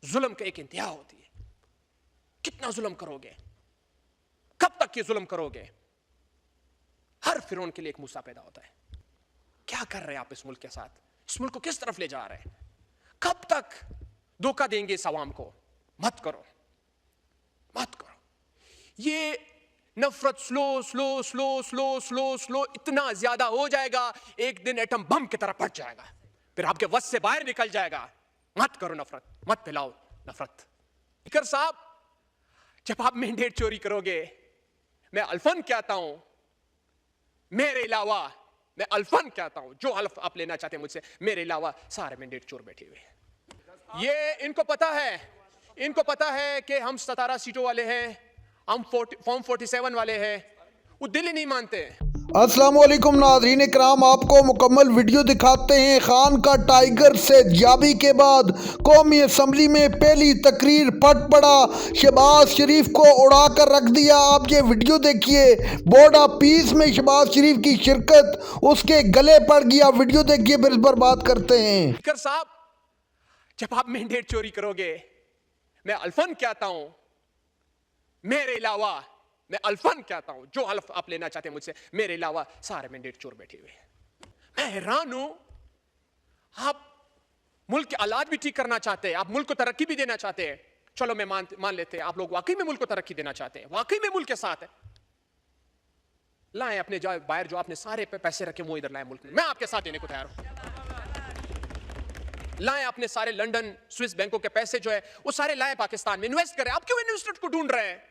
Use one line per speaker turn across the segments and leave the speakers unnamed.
जुल्म का एक इंतहा होती है। कितना जुल्म करोगे, कब तक ये जुल्म करोगे? हर फिरौन के लिए एक मूसा पैदा होता है। क्या कर रहे हैं आप इस मुल्क के साथ? इस मुल्क को किस तरफ ले जा रहे हैं? कब तक धोखा देंगे इस अवाम को? मत करो, मत करो। ये नफरत slow slow slow slow slow slow इतना ज्यादा हो जाएगा, एक दिन एटम बम की तरह फट जाएगा, फिर आपके वश से बाहर निकल जाएगा। मत करो नफरत, मत फैलाओ नफरत। स्पीकर साहब, जब आप मैंडेट चोरी करोगे, मैं अल्फन कहता हूं, मेरे अलावा मैं अल्फन कहता हूं, जो हल्फ आप लेना चाहते हैं मुझसे, मेरे अलावा सारे मैंडेट चोर बैठे हुए। ये इनको पता है, इनको पता है कि हम 17 सीटों वाले हैं, हम फॉर्म 47 वाले हैं। वो दिल ही नहीं मानते।
अस्सलाम वालेकुम नाज़रीन इकराम, आपको मुकम्मल वीडियो दिखाते हैं। खान का टाइगर से जाबी के बाद कौमी असम्बली में पहली तकरीर फट पड़ा, शहबाज शरीफ को उड़ा कर रख दिया। आप ये वीडियो देखिए, बोर्ड ऑफ पीस में शहबाज शरीफ की शिरकत उसके गले पड़ गया। वीडियो देखिए, फिर इस पर बात करते हैं।
स्पीकर साहब, जब आप मैंडेट चोरी करोगे, मैं अल्फन कहता हूं, मेरे अलावा मैं अल्फन कहता हूं, जो हल्फ आप लेना चाहते हैं मुझसे, मेरे अलावा सारे मैंडेट चोर बैठे हुए हैं। मैं हैरान हूं, आप मुल्क के हालात भी ठीक करना चाहते हैं, आप मुल्क को तरक्की भी देना चाहते हैं। चलो मैं मान लेते हैं, आप लोग वाकई में मुल्क को तरक्की देना चाहते हैं, वाकई में मुल्क के साथ है। लाएं अपने बाहर जो आपने सारे पैसे रखे वो इधर लाएं मुल्क में, मैं आपके साथ देने को तैयार हूं। लाएं अपने सारे लंदन स्विस बैंकों के पैसे जो है वो सारे लाएं पाकिस्तान में, इन्वेस्ट करें। आप क्यों इन्वेस्टर को ढूंढ रहे हैं?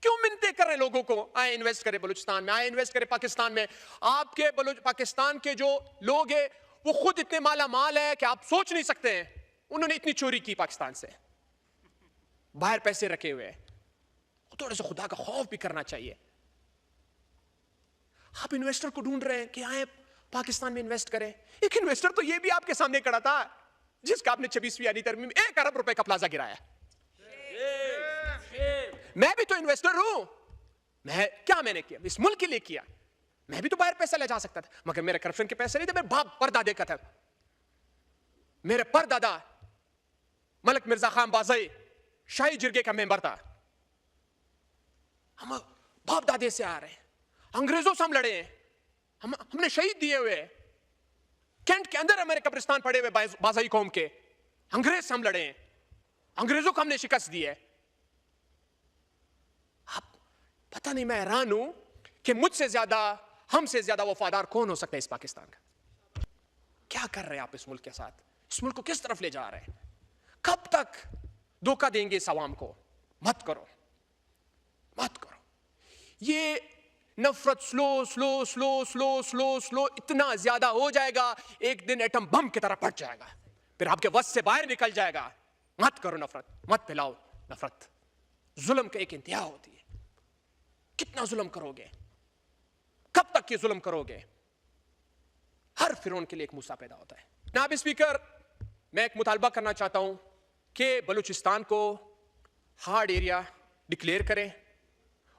क्यों मिन्नतें कर रहे हैं लोगों को? आए इन्वेस्ट करें बलूचिस्तान में, आए इन्वेस्ट करें पाकिस्तान में। आपके पाकिस्तान के जो लोग हैं वो खुद इतने माला माल है कि आप सोच नहीं सकते हैं। उन्होंने इतनी चोरी की पाकिस्तान से, बाहर पैसे रखे हुए हैं। थोड़ा सा खुदा का खौफ भी करना चाहिए। आप इन्वेस्टर को ढूंढ रहे हैं कि आए पाकिस्तान में इन्वेस्ट करें। एक इन्वेस्टर तो ये भी आपके सामने खड़ा था जिसका आपने 26वीं यानी तरमीम 1 अरब रुपए का प्लाजा गिराया। मैं भी तो इन्वेस्टर हूं। मैंने किया इस मुल्क के लिए किया। मैं भी तो बाहर पैसा ले जा सकता था, मगर मेरे करप्शन के पैसे नहीं थे। मेरे बाप परदादे का था, मेरे परदादा मलिक मिर्जा खान बाज़ई शाही जिरगे का मेंबर था। हम बाप दादे से आ रहे हैं, अंग्रेजों से हम लड़े हैं, हमने शहीद दिए हुए। कैंट के अंदर हमारे कब्रिस्तान पड़े हुए बाज़ई कौम के, अंग्रेज से हम लड़े हैं, अंग्रेजों को हमने शिकस्त दी है। आप पता नहीं, मैं हैरान हूं कि मुझसे ज्यादा, हमसे ज्यादा वफादार कौन हो सकता है इस पाकिस्तान का? क्या कर रहे हैं आप इस मुल्क के साथ? इस मुल्क को किस तरफ ले जा रहे हैं? कब तक धोखा देंगे इस अवाम को? मत करो, मत करो। ये नफरत slow slow slow slow slow slow इतना ज्यादा हो जाएगा, एक दिन एटम बम की तरह फट जाएगा, फिर आपके वश से बाहर निकल जाएगा। मत करो नफरत, मत फैलाओ नफरत। जुल्म का एक इंतहा होती है। कितना जुल्म करोगे, कब तक ये जुल्म करोगे? हर फिरौन के लिए एक मूसा पैदा होता है। जनाब स्पीकर, मैं एक मुतालबा करना चाहता हूं कि बलूचिस्तान को हार्ड एरिया डिक्लेयर करें।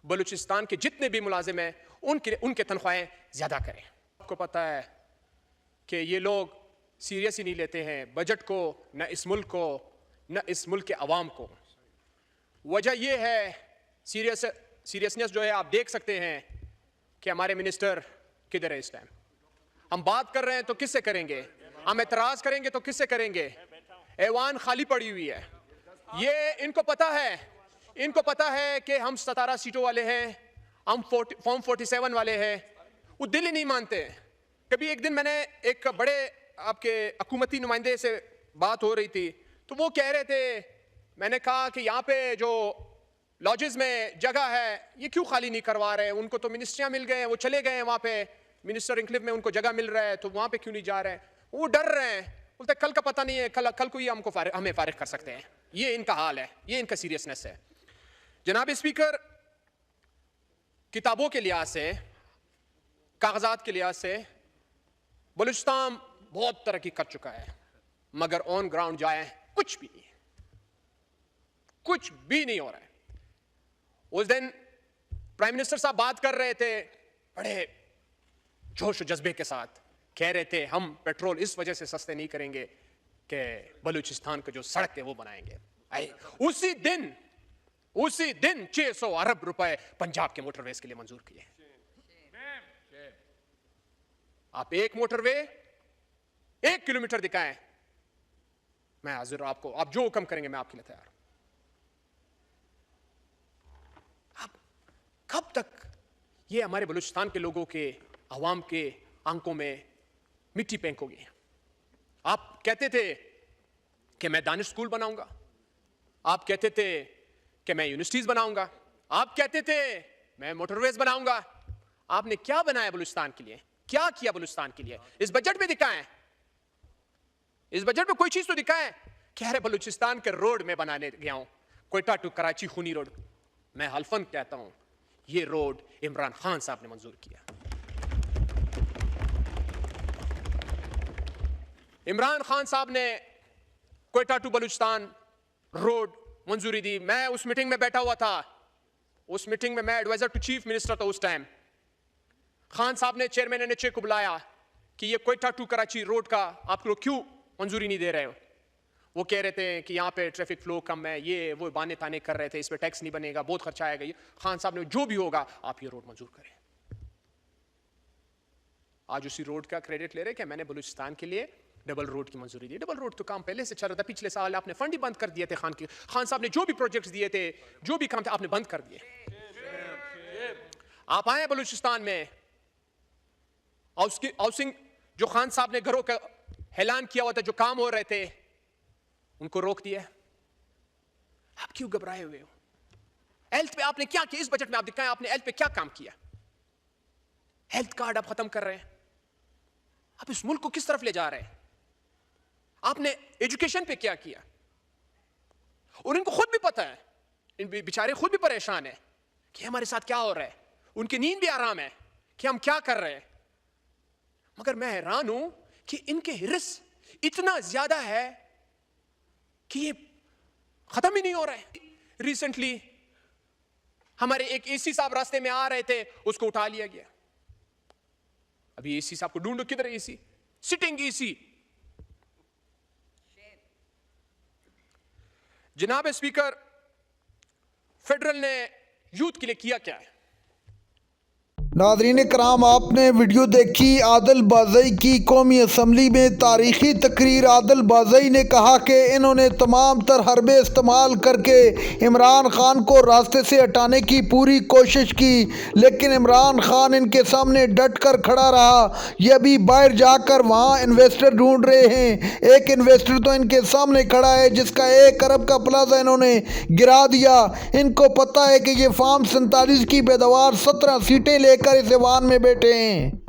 बलूचिस्तान के जितने भी मुलाजिम हैं उनके तनख्वाहें ज्यादा करें। आपको पता है कि ये लोग सीरियस ही नहीं लेते हैं बजट को, न इस मुल्क को, न इस मुल्क के अवाम को। वजह यह है, सीरियसनेस जो है, आप देख सकते हैं कि हमारे मिनिस्टर किधर है इस टाइम। हम बात कर रहे हैं तो किससे करेंगे? हम एतराज करेंगे तो किससे करेंगे? ऐवान खाली पड़ी हुई है। ये इनको पता है, इनको पता है कि हम 17 सीटों वाले हैं, हम फॉर्म 47 वाले हैं। वो दिल ही नहीं मानते। कभी एक दिन मैंने एक बड़े आपके हुकूमती नुमाइंदे से बात हो रही थी, तो वो कह रहे थे, मैंने कहा कि यहाँ पे जो लॉजेस में जगह है ये क्यों खाली नहीं करवा रहे हैं? उनको तो मिनिस्ट्रियाँ मिल गए हैं, वो चले गए हैं वहाँ पे, मिनिस्टर इंक्लिव में उनको जगह मिल रहा है, तो वहाँ पे क्यों नहीं जा रहे हैं? वो डर रहे हैं, बोलते कल का पता नहीं है, कल को ही हमें फारिग कर सकते हैं। ये इनका हाल है, ये इनका सीरियसनेस है। जनाब स्पीकर, किताबों के लिहाज से, कागजात के लिहाज से बलूचिस्तान बहुत तरक्की कर चुका है, मगर ऑन ग्राउंड जाए कुछ भी नहीं, कुछ भी नहीं हो रहा है। उस दिन प्राइम मिनिस्टर साहब बात कर रहे थे बड़े जोश जज्बे के साथ, कह रहे थे हम पेट्रोल इस वजह से सस्ते नहीं करेंगे कि बलूचिस्तान की जो सड़क है वो बनाएंगे। उसी दिन 600 अरब रुपए पंजाब के मोटरवेज के लिए मंजूर किए। आप एक मोटरवे 1 किलोमीटर दिखाएं, मैं हाजिर आपको, आप जो हुक्म करेंगे मैं आपके लिए तैयार हूं। आप कब तक ये हमारे बलूचिस्तान के लोगों के, अवाम के आंखों में मिट्टी फेंकोगे? आप कहते थे कि मैं दानिश स्कूल बनाऊंगा, आप कहते थे कि मैं यूनिवर्सिटीज बनाऊंगा, आप कहते थे मैं मोटरवेज बनाऊंगा। आपने क्या बनाया बलूचिस्तान के लिए? क्या किया बलूचिस्तान के लिए? इस बजट में दिखाएं, इस बजट में कोई चीज तो दिखाएं। कह रहे बलूचिस्तान के रोड में बनाने गया हूं, कोयटा टू कराची खूनी रोड। मैं हल्फन कहता हूं ये रोड इमरान खान साहब ने मंजूर किया। इमरान खान साहब ने कोयटा टू बलूचिस्तान रोड मंजूरी दी। मैं उस मीटिंग में बैठा हुआ था, उस मीटिंग में मैं एडवाइजर टू चीफ मिनिस्टर था उस टाइम। खान साहब ने चेयरमैन एनएचए को बुलाया कि ये कोयटा टू कराची रोड का आप लोग क्यों मंजूरी नहीं दे रहे हो? वो कह रहे थे कि यहाँ पे ट्रैफिक फ्लो कम है, ये वो बाने ताने कर रहे थे, इस पे टैक्स नहीं बनेगा, बहुत खर्चा आएगा। ये खान साहब ने जो भी होगा आप ये रोड मंजूर करें। आज उसी रोड का क्रेडिट ले रहे कि मैंने बलूचिस्तान के लिए डबल रोड की मंजूरी दी। डबल रोड तो काम पहले से चल रहा था, पिछले साल आपने फंड ही बंद कर दिए थे। खान साहब ने जो भी प्रोजेक्ट्स दिए थे, जो भी काम थे, आपने बंद कर दिए। आप आए बलूचिस्तान में, हाउसिंग जो खान साहब ने घरों का ऐलान किया हुआ था, जो काम हो रहे थे, उनको रोक दिया। आप क्यों घबराए हुए हो? हेल्थ पे आपने क्या किया? इस बजट में आप दिखाएं आपने हेल्थ पे क्या काम किया? हेल्थ कार्ड आप खत्म कर रहे हैं। आप इस मुल्क को किस तरफ ले जा रहे हैं? आपने एजुकेशन पे क्या किया? और इनको खुद भी पता है, इन बेचारे खुद भी परेशान है कि हमारे साथ क्या हो रहा है। उनकी नींद भी आराम है कि हम क्या कर रहे हैं। मगर मैं हैरान हूं कि इनके हिर्स इतना ज्यादा है कि ये खत्म ही नहीं हो रहा है। रिसेंटली हमारे एक एसी साहब रास्ते में आ रहे थे, उसको उठा लिया गया। अभी एसी साहब को ढूंढो, किधर एसी? Sitting AC. जनाब स्पीकर, फेडरल ने यूथ के लिए किया क्या है?
नाज़रीन कराम, आपने वीडियो देखी आदिल बाज़ई की कौमी असम्बली में तारीख़ी तकरीर। आदिल बाज़ई ने कहा कि इन्होंने तमाम तर हरबे इस्तेमाल करके इमरान ख़ान को रास्ते से हटाने की पूरी कोशिश की, लेकिन इमरान ख़ान इनके सामने डट कर खड़ा रहा। ये अभी बाहर जाकर वहाँ इन्वेस्टर ढूंढ रहे हैं। एक इन्वेस्टर तो इनके सामने खड़ा है जिसका 1 अरब का प्लाजा इन्होंने गिरा दिया। इनको पता है कि ये फार्म 47 की पैदावार 17 सीटें लेकर इस ऐवान में बैठे हैं।